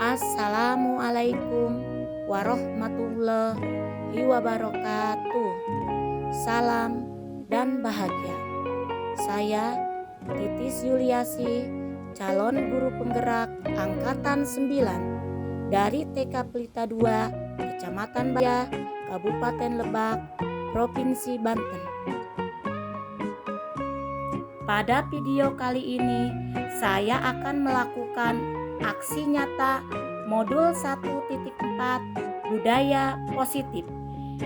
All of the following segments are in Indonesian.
Assalamualaikum warahmatullahi wabarakatuh. Salam dan bahagia. Saya Titis Yuliasi, calon guru penggerak angkatan 9 dari TK Pelita 2, Kecamatan Baya, Kabupaten Lebak, Provinsi Banten. Pada video kali ini, saya akan melakukan aksi nyata modul 1.4 budaya positif,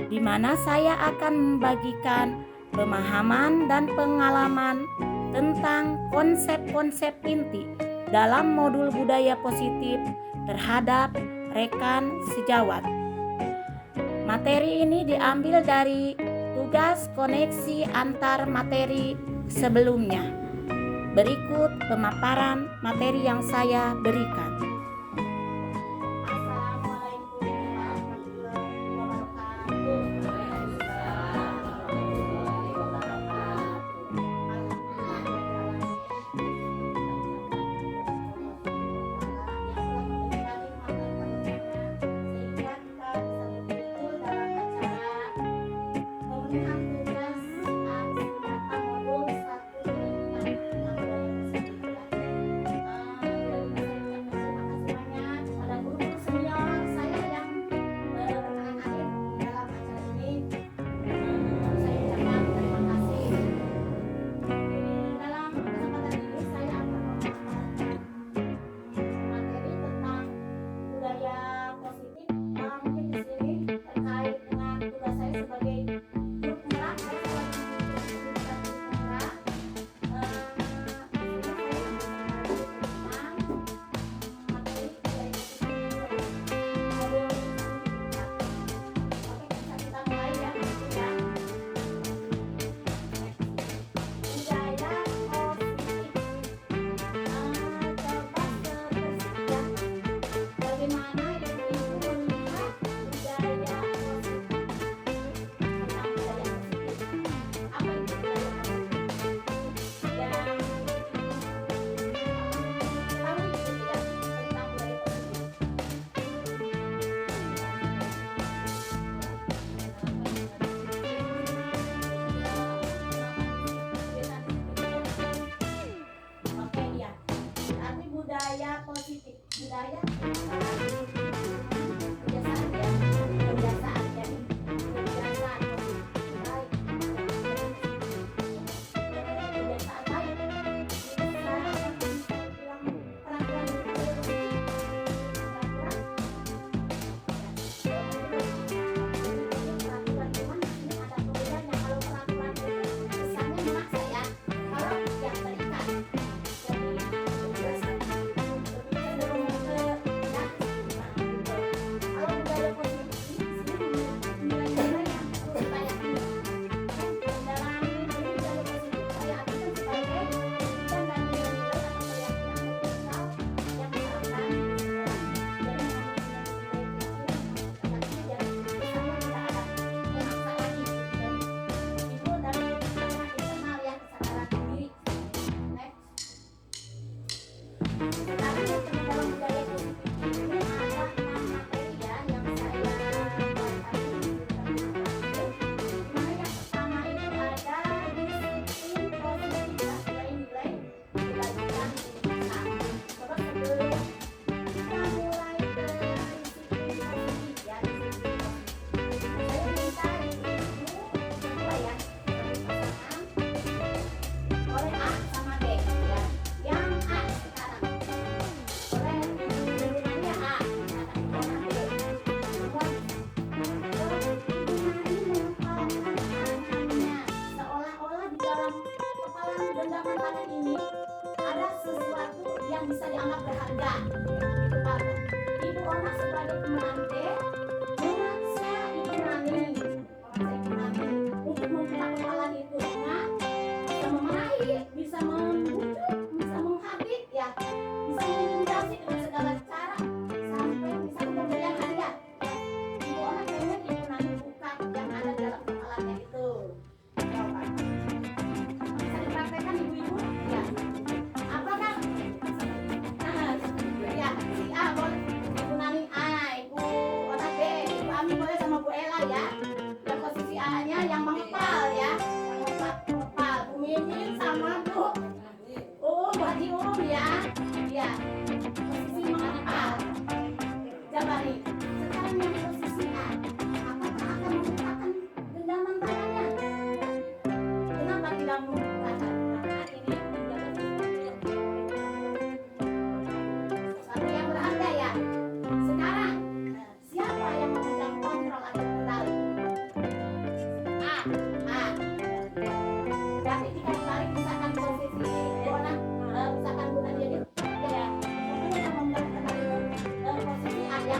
di mana saya akan membagikan pemahaman dan pengalaman tentang konsep-konsep inti dalam modul budaya positif terhadap rekan sejawat. Materi ini diambil dari tugas koneksi antar materi sebelumnya. Berikut pemaparan materi yang saya berikan. Assalamualaikum warahmatullahi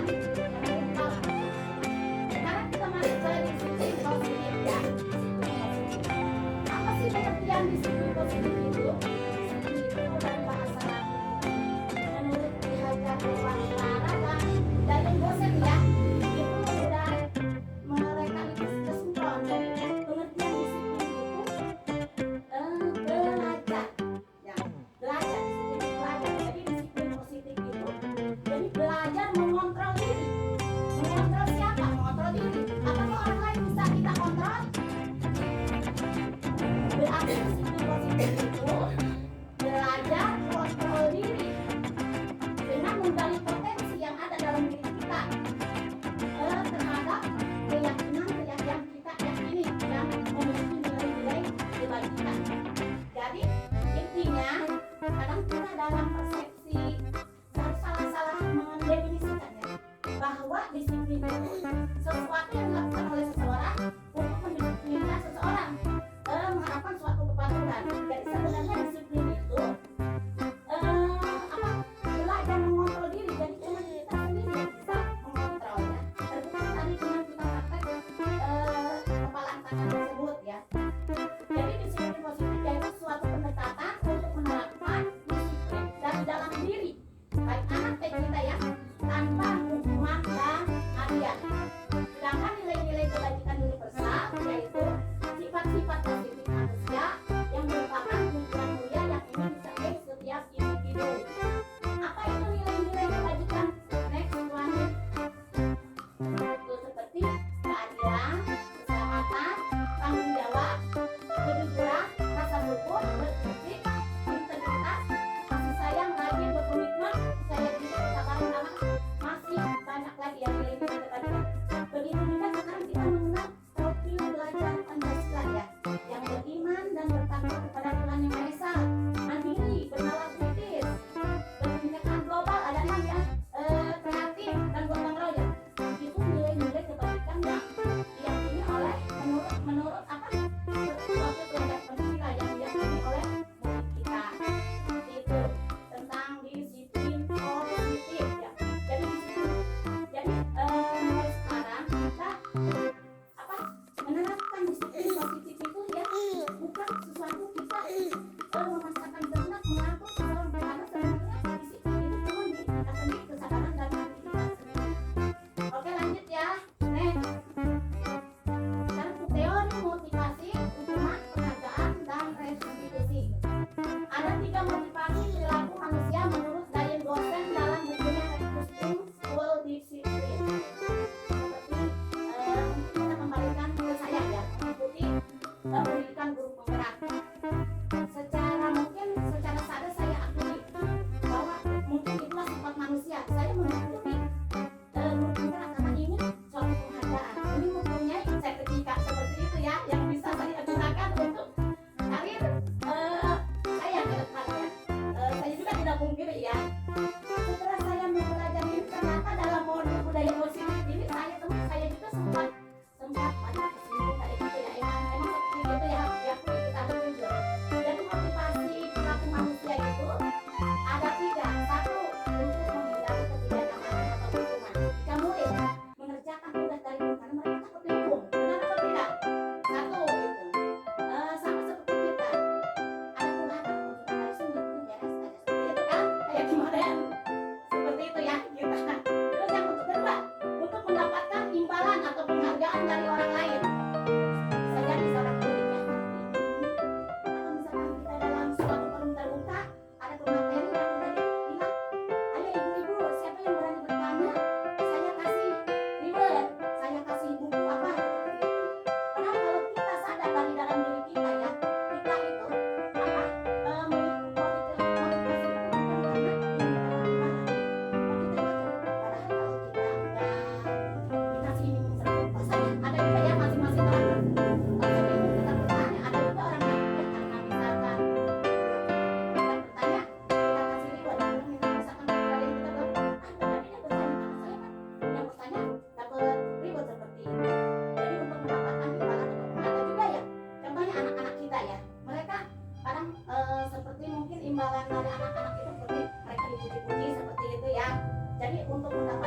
yang mental. Sekarang kita masuk ke disiplin positif ya. Apa sih pengertian disiplin positif itu? Disiplin itu dari bahasa Latin. Menurut Ki Hajar Dewantara dan dosen ya, itu udah mereka itu kesimpulan dari pengertian disiplin itu belajar ya, belajar disiplin belajar. Jadi disiplin positif itu jadi belajar mengontrol diri. Mengontrol siapa? Mengontrol diri. Apakah orang lain bisa kita kontrol? Berarti disiplin positif itu belajar kontrol diri dengan menggali potensi yang ada dalam diri kita terhadap keyakinan kita yakini yang memiliki nilai-nilai kebaikan. Jadi intinya kadang kita dalam persepsi salah mendefinisikannya bahwa disiplin itu sesuatu yang dilakukan oleh seseorang untuk mendisiplinkan seseorang mengharapkan suatu kepatuhan. Jadi sebenarnya disiplin itu belajar mengontrol diri. Jadi cuma kita sendiri yang bisa mengontrolnya. Terbukti tadi dengan kita praktek kepalaan tangan tersebut ya. Jadi disiplin positif yaitu suatu pendekatan untuk menerapkan disiplin dari dalam diri baik anak baik kita ya, tanpa hukuman dan hadiah.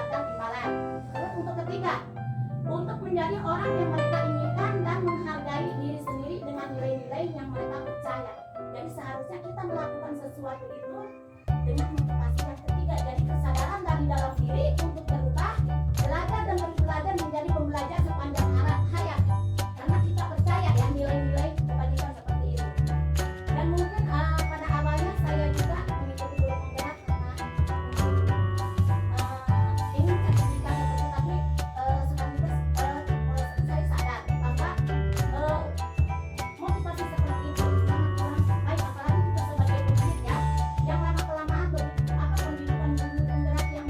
mendapatkan imbalan. Terus untuk ketiga, untuk menjadi orang yang mereka inginkan dan menghargai diri sendiri dengan nilai-nilai yang mereka percaya. Jadi seharusnya kita melakukan sesuatu itu dengan motivasi yang ketiga. Jadi kesadaran dari dalam diri untuk berubah, belajar dan terus belajar menjadi pembelajar sepanjang hayat. Karena kita percaya ya nilai-nilai kebajikan seperti itu. Dan mungkin pada awalnya saya juga mengikuti pulau penggerak karena ingin sertifikat seperti, tapi sekaligus saya sadar bahwa motivasi seperti itu sangat kurang baik, apalagi kita sebagai pemimpin ya yang lama kelamaan pendidikan penggerak yang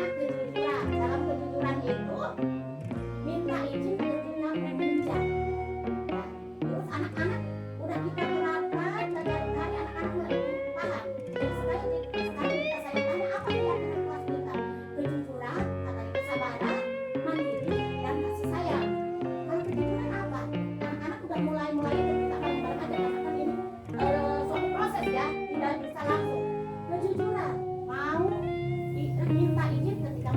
namanya kejujuran. Dalam kejujuran itu minta izin ketika meminjam. Ya. Terus anak-anak udah kita terapkan dari hari anak-anak mulai paham. Jadi sekarang kita saya tanya apa yang kelas kita? Kejujuran, katanya kesabaran, mandiri, dan kasih sayang. Kalau kejujuran apa? Anak-anak udah mulai kita bareng-bareng aja karena kan ini suatu proses ya, tidak bisa langsung. Kejujuran, mau minta izin ketika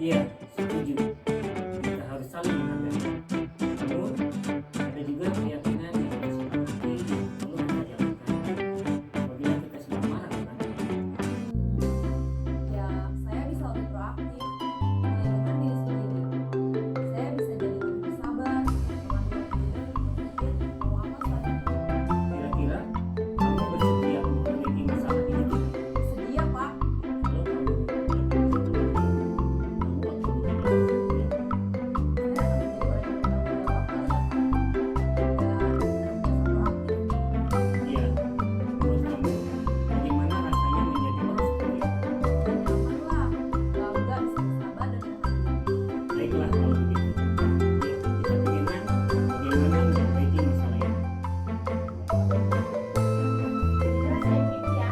Iya, setuju. Kita harus saling menghargai. Namun, ada juga keyakinan yang bersifat perlu kita jalankan apabila kita sedang marah, kan? Ya, saya bisa lebih proaktif mulai dengan diri sendiri. Saya bisa jadi lebih sabar, mengambil diri, berpikir mau apa selanjutnya. Kira-kira kamu bersedia memperbaiki masalah ini tidak? Sedia, Pak. Kalau kamu memperbaiki masalah ini, kamu akan menjadi orang yang setia. Saya akan menjadi orang yang bertanggung jawab dan proaktif. Iya, menurut kamu bagaimana rasanya menjadi orang seperti itu? Dan nyamanlah, bangga bisa bersabar dan menghadapi. Baiklah kalau begitu. Yuk, kita pikirkan bagaimana memperbaiki masalah ini. Kira saya gitu ya.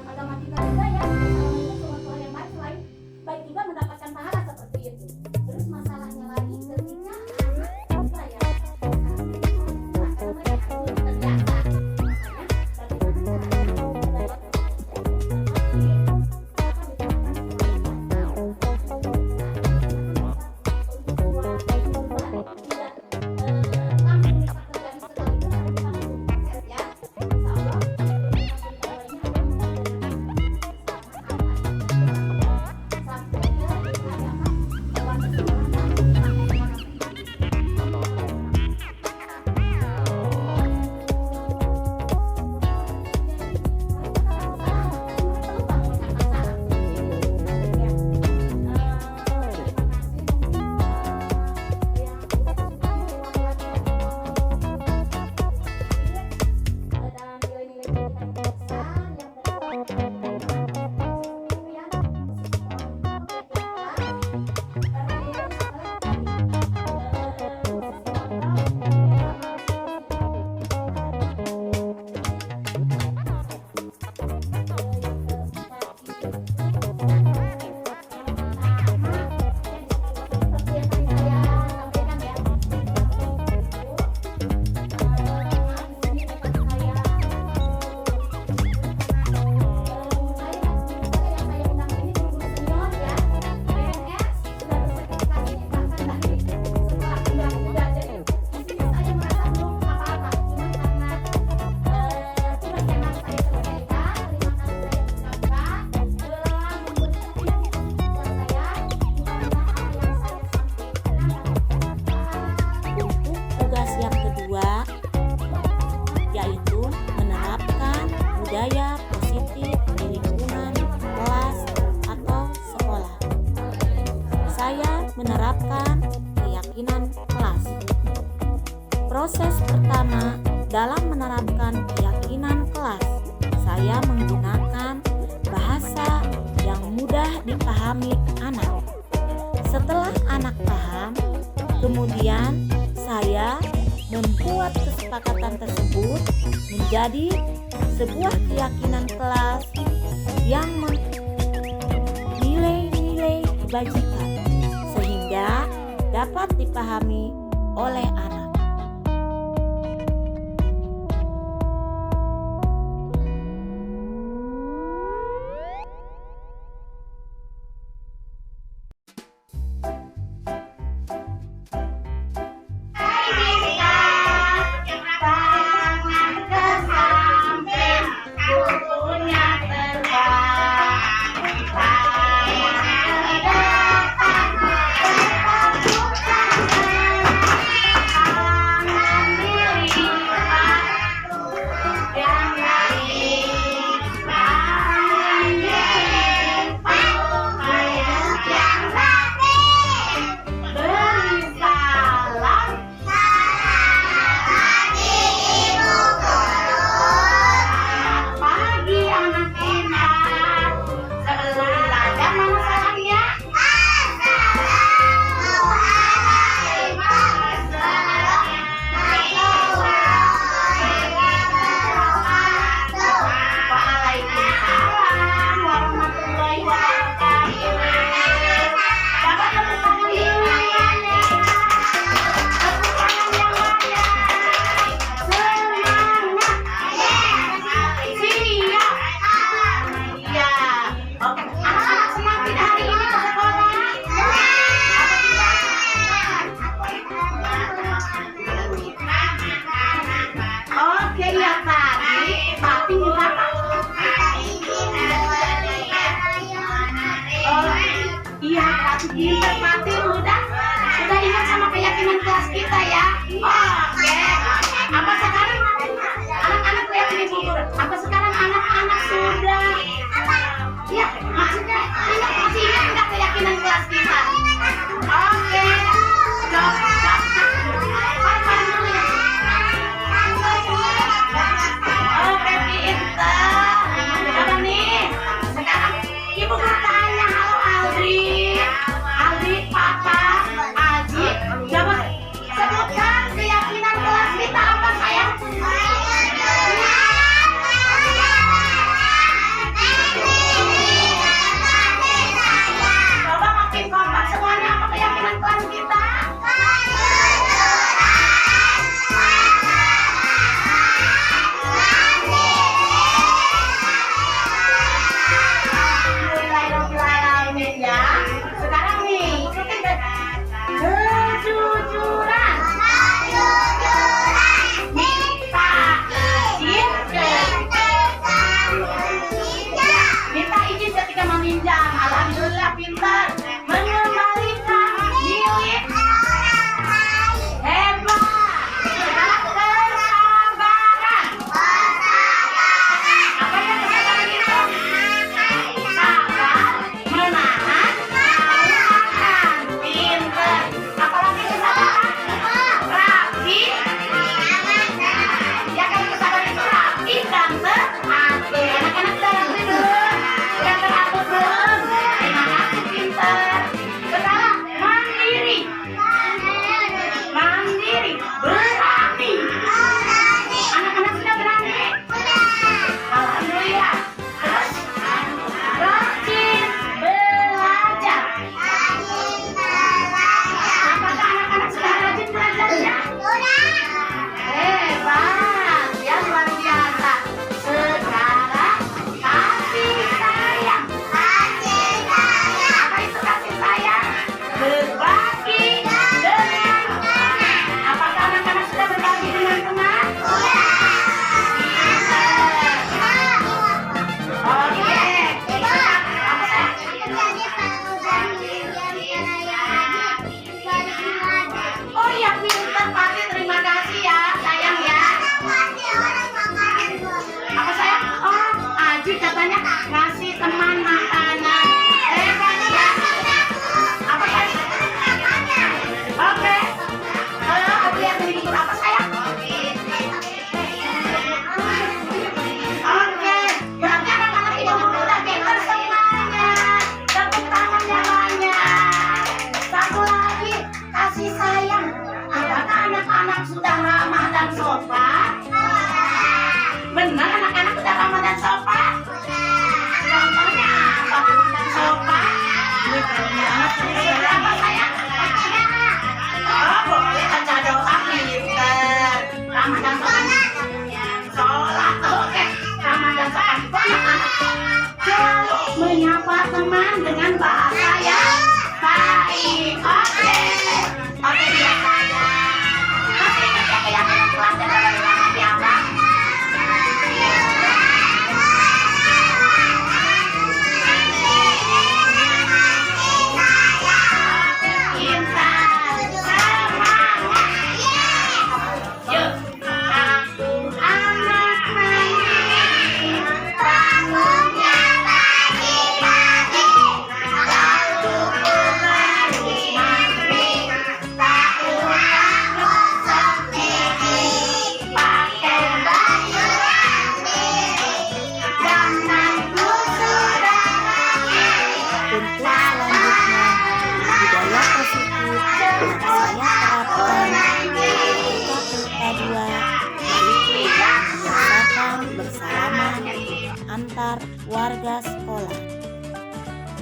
Matematika juga ya, suatu yang baik selain baik juga mendapatkan pahala seperti itu. Terus masalahnya lagi ketika anak apa ya, belum terbiasa, Tugas yang kedua yaitu menerapkan budaya positif di lingkungan kelas atau sekolah. Saya menerapkan keyakinan kelas. Proses pertama dalam menerapkan keyakinan kelas, saya menggunakan bahasa yang mudah dipahami anak. Setelah anak paham, kemudian saya membuat kesepakatan tersebut menjadi sebuah keyakinan kelas yang nilai-nilai kebajikan sehingga dapat dipahami oleh anak. Pinter Pati, udah ingat sama keyakinan kelas kita ya. Oke. Apa sekarang anak-anak keyakinan gugur? Apa sekarang anak-anak sudah? Ya, maksudnya masih ingat nggak keyakinan kelas kita? Oke. Oke, pinter. Coba nih. Sekarang ibu bertanya, halo Aldri, Papa, Aji. Coba sebutkan keyakinan kelas kita apa sayang? Coba makin kompak semuanya, apa keyakinan kelas kita? Alhamdulillahirobbilalamin ya. Sekarang nih, ikutin deh. Kejujuran. Minta izin minta izin ketika meminjam. Alhamdulillah pintar. Mengembalikan milik. Hebat. Sekarang kesabaran. Apa yang kesabaran itu? Sabar, menahan, melakukan. Pintar. Apalagi kesabaran? Rapi. Ya kan kesabaran itu rapi dan teratur. Anak-anak sudah rapi belum? Sudah teratur belum? Terima kasih pintar. Sekarang mandiri. Mandiri, berani. Anak-anak sudah berani? Alhamdulillah. Terus rajin belajar. Apakah anak-anak sudah rajin belajarnya? Hebat, ya luar biasa. Sekarang kasih sayang. Apa itu kasih sayang? Berbagi dengan teman. Apakah anak-anak sudah berbagi dengan teman? Oke. Apa Oh iya, pintar Pati, terima kasih ya sayang ya. Apa sayang? Oh, Aji katanya ngasih teman makanan. Hebat ya. Apa sayang? Oke. Aku lihat dari buku apa sayang? Oke. Berarti anak-anak ibu guru udah pintar semuanya. Tepuk tangannya banyak. Satu lagi, kasih sayang. Apakah anak-anak sudah ramah dan sopan? Benar anak-anak sudah ramah dan sopan? Contohnya apa ramah dan sopan? Apa sayang? Oh, boleh baca doa pintar. Ramah dan sopan. Sholat, oke. Ramah dan sopan. Anak-anak selalu menyapa teman dengan bahasa yang baik. Oke. Oke, dia sayang. Masih ingat ya keyakinan kelas dan apa apa? Pintar. Semangat. Yuk. Aku anak mandiri. Bangunnya pagi-pagi. Lalu harus mandi. Tak usah gosok gigi. Pakai baju sendiri. Dandanku sudah rapi. Untuk selanjutnya, budaya positif yang saya terapkan ketika dua, yaitu membiasakan bersalaman antar warga sekolah.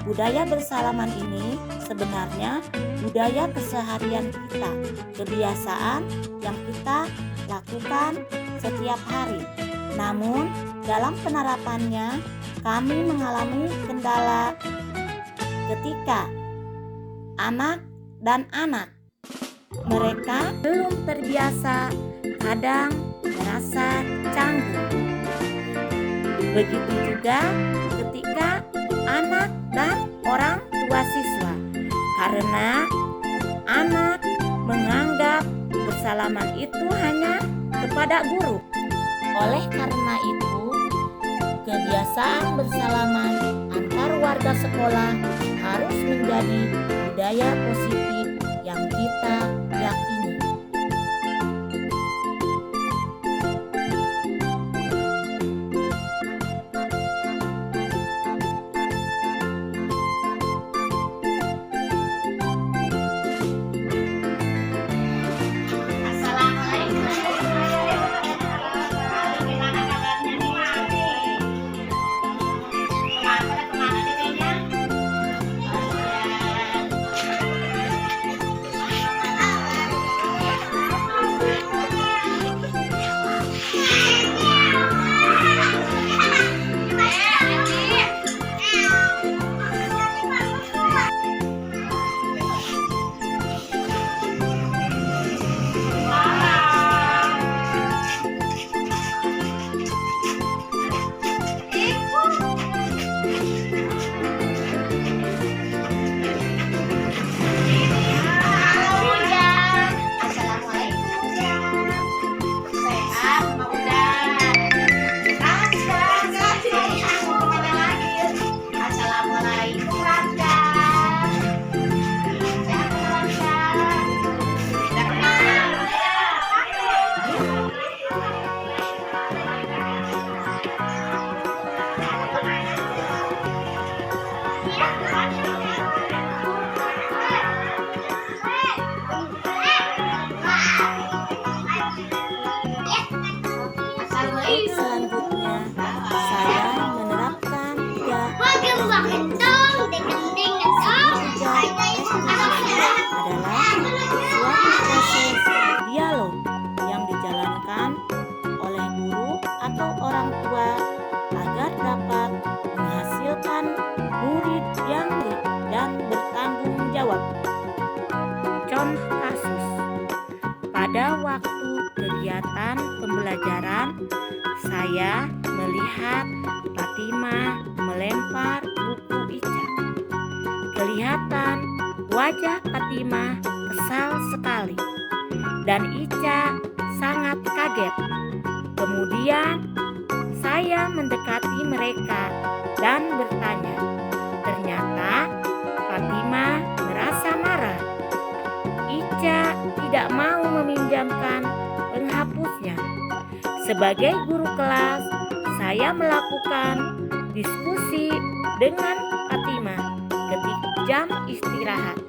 Budaya bersalaman ini sebenarnya budaya keseharian kita, kebiasaan yang kita lakukan setiap hari. Namun, dalam penerapannya kami mengalami kendala ketika anak dan anak mereka belum terbiasa, kadang merasa canggung. Begitu juga ketika anak dan orang tua siswa karena anak menganggap bersalaman itu hanya kepada guru. Oleh karena itu, kebiasaan bersalaman antar warga sekolah harus menjadi budaya positif yang kita yakini. Selanjutnya, saya menerapkan 3 adalah suatu proses dialog yang dijalankan oleh guru atau orang tua agar dapat menghasilkan murid yang baik dan bertanggung jawab. Contoh kasus, pada waktu kegiatan pembelajaran, saya melihat Fatimah melempar buku Ica. Kelihatan wajah Fatimah kesal sekali dan Ica sangat kaget. Kemudian saya mendekati mereka dan bertanya. Ternyata Fatimah merasa marah. Ica tidak mau meminjamkan penghapusnya. Sebagai guru kelas, saya melakukan diskusi dengan Fatimah ketika jam istirahat.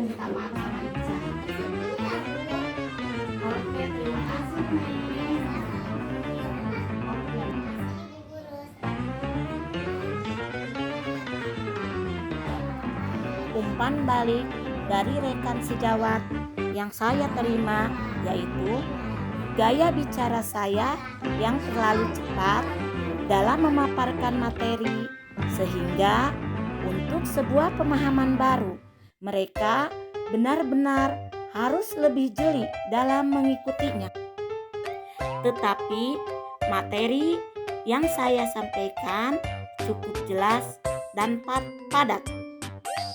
minta maaf sama Ica. Oke, terima kasih Neng. Oke. Umpan balik dari rekan sejawat yang saya terima yaitu gaya bicara saya yang terlalu cepat dalam memaparkan materi, sehingga untuk sebuah pemahaman baru mereka benar-benar harus lebih jeli dalam mengikutinya. Tetapi materi yang saya sampaikan cukup jelas dan padat.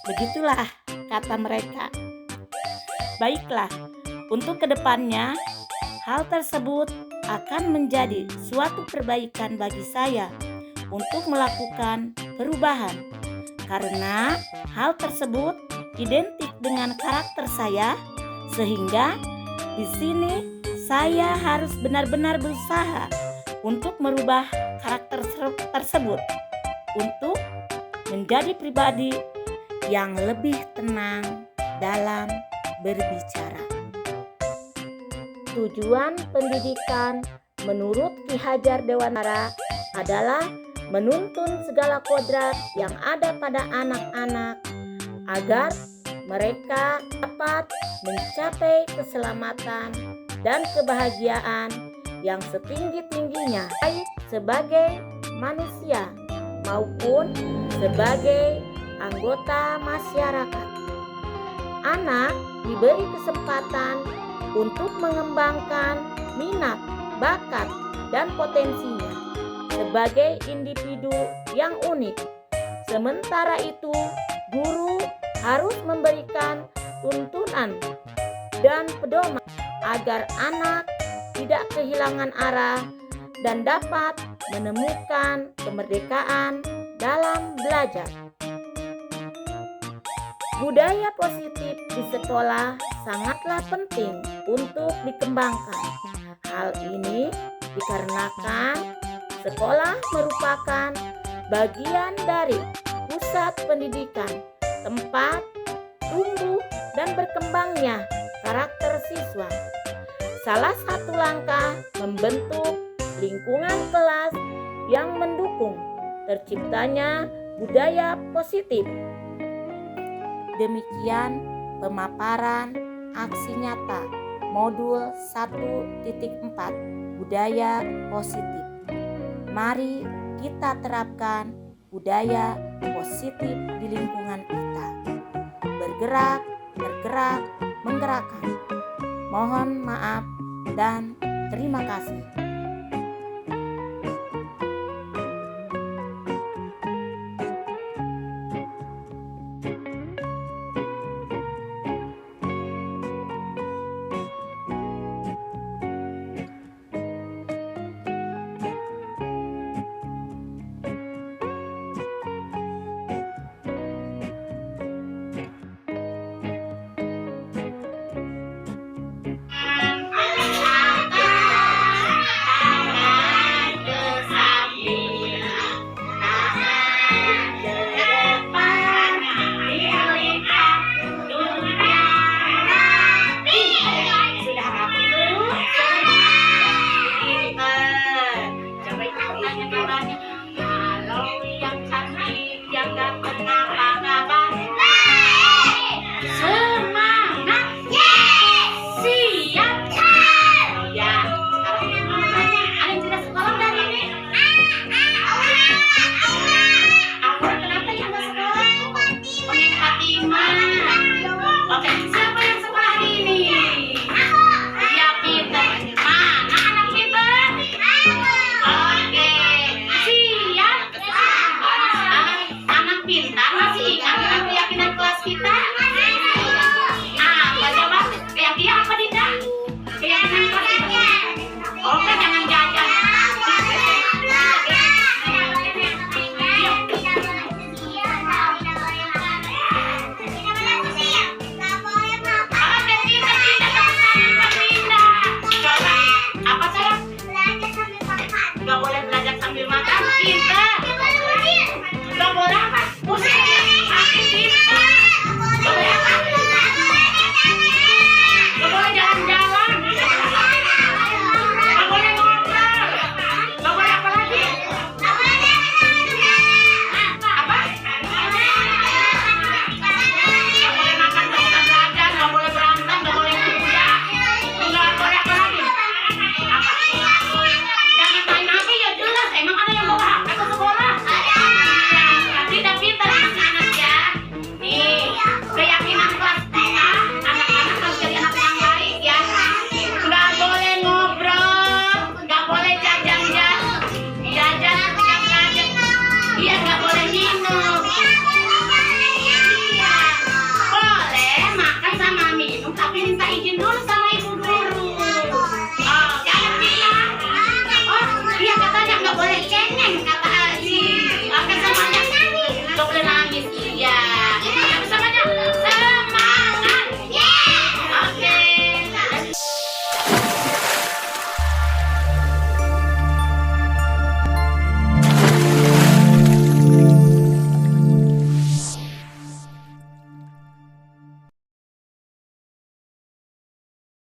Begitulah kata mereka. Baiklah, untuk kedepannya hal tersebut akan menjadi suatu perbaikan bagi saya untuk melakukan perubahan, karena hal tersebut identik dengan karakter saya, sehingga di sini saya harus benar-benar berusaha untuk merubah karakter tersebut untuk menjadi pribadi yang lebih tenang dalam berbicara. Tujuan pendidikan menurut Ki Hajar Dewantara adalah menuntun segala kodrat yang ada pada anak-anak agar mereka dapat mencapai keselamatan dan kebahagiaan yang setinggi-tingginya, baik sebagai manusia maupun sebagai anggota masyarakat. Anak diberi kesempatan untuk mengembangkan minat, bakat, dan potensinya sebagai individu yang unik. Sementara itu, guru harus memberikan tuntunan dan pedoman agar anak tidak kehilangan arah dan dapat menemukan kemerdekaan dalam belajar. Budaya positif di sekolah sangatlah penting untuk dikembangkan. Hal ini dikarenakan sekolah merupakan bagian dari pusat pendidikan, tempat tumbuh dan berkembangnya karakter siswa. Salah satu langkah membentuk lingkungan kelas yang mendukung terciptanya budaya positif. Demikian pemaparan aksi nyata modul 1.4 budaya positif. Mari kita terapkan budaya positif di lingkungan kita. Bergerak, menggerakkan. Mohon maaf dan terima kasih. Pintar masih ingat keyakinan kelas kita?